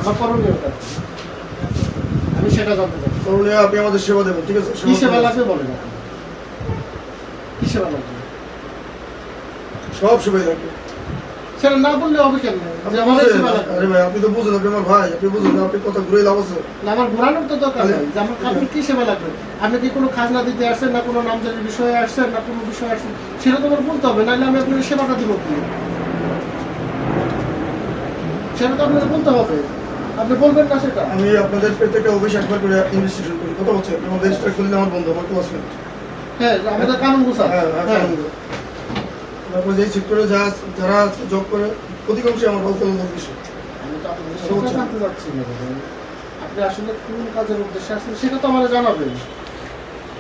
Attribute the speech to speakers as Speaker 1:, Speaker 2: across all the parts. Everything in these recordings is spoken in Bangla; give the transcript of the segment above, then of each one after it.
Speaker 1: আমার করণীয়টা কি? আমি সেটা জানতে চাই।
Speaker 2: করণীয় আপনি আমাদের সেবা দেবেন, ঠিক আছে?
Speaker 1: কি সেবা লাগবে বলেন আপনি। কি সেবা লাগবে?
Speaker 2: সব সেবাই লাগবে।
Speaker 1: সেটা না বললে হবে কেমনে?
Speaker 2: আপনি
Speaker 1: যে আমার এই
Speaker 2: বুঝেন?
Speaker 1: সেবা লাগবে।
Speaker 2: আরে ভাই, আপনি তো বুঝেন, আপনি আমার ভাই, আপনি বুঝেন না, আপনি কথা ঘুরে লাভ আছে?
Speaker 1: না, আমার ঘোরানোর তো দরকার নেই। যে আমার আপনার কি সেবা লাগবে? আপনি কি কোনো খাজনা দিতে আসছেন, না কোনো নামজারির বিষয়ে আসছেন, না কোনো বিষয়ে আসছেন, সেটা তো আমার বলতে হবে, নাহলে আমি আপনার সেবাটা দিব কি? সেটা তো আপনাকে বলতে হবে। আপনি বলবেন না সেটা?
Speaker 2: আমি আপনাদের প্রত্যেকটা অফিস একবার করে ইনভেস্টিগেশন করি, কথা হচ্ছে? আপনি আমার রেজিস্টার করলে আমার বন্ধু, আমার ক্লাসমেট।
Speaker 1: হ্যাঁ, আমাদের কানুন গোছা।
Speaker 2: হ্যাঁ,
Speaker 1: হ্যাঁ।
Speaker 2: তারপর যে সেক্টরে যারা জব করে অধিকাংশই আমার বলতে বিষয়।
Speaker 1: আমি তো আপনাদের সেটা জানতে চাচ্ছি না দাদা। আপনি আসলে কোন কাজের উদ্দেশ্যে আসছেন সেটা তো আমাদের জানাবেন।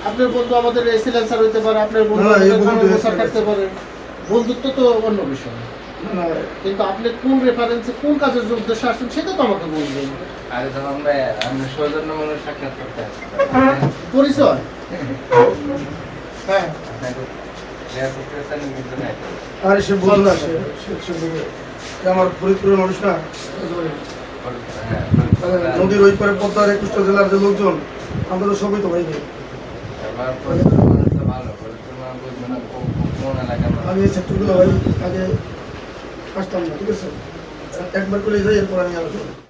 Speaker 1: আপনার বন্ধু আমাদের এসিলেন্সার হইতে পারে, আপনার বন্ধু
Speaker 2: না, এই
Speaker 1: আমাদের
Speaker 2: বন্ধু
Speaker 1: কানুন গোছা
Speaker 2: freelancer।
Speaker 1: থাকতে পারে। বন্ধুত্ব তো অন্য বিষয়।
Speaker 2: না,
Speaker 1: কিন্তু আপনি কোন রেফারেন্সে কোন কাজের উদ্দেশ্যে আসছেন সেটা তো আমাকে বলবেন।
Speaker 3: আরে তখন ভাই আমরা সৌজন্যমূলক সাক্ষাৎ করতে আসছি।
Speaker 1: পরিচয়? হ্যাঁ।
Speaker 3: আপনাকে দেয়া করতেছেন কিন্তু না।
Speaker 2: আরে সে বলতো না, সে বলবে যে আমার ফরিদপুরের মানুষ না,
Speaker 3: হ্যাঁ,
Speaker 2: নদীর ওই পারে পদ্মার 21টা জেলার যে লোকজন, আমরা তো সবই তো ভাই নেই।
Speaker 3: এবার পরিচিত মানুষ তো ভালো, পরিচিত মানুষ বুঝবে না কোন এলাকার মানুষ।
Speaker 2: আমি এই সেক্টরগুলো ভাই আগে আসতাম না, ঠিক আছে? একবার করে যাই, এরপর আমি আলোচনা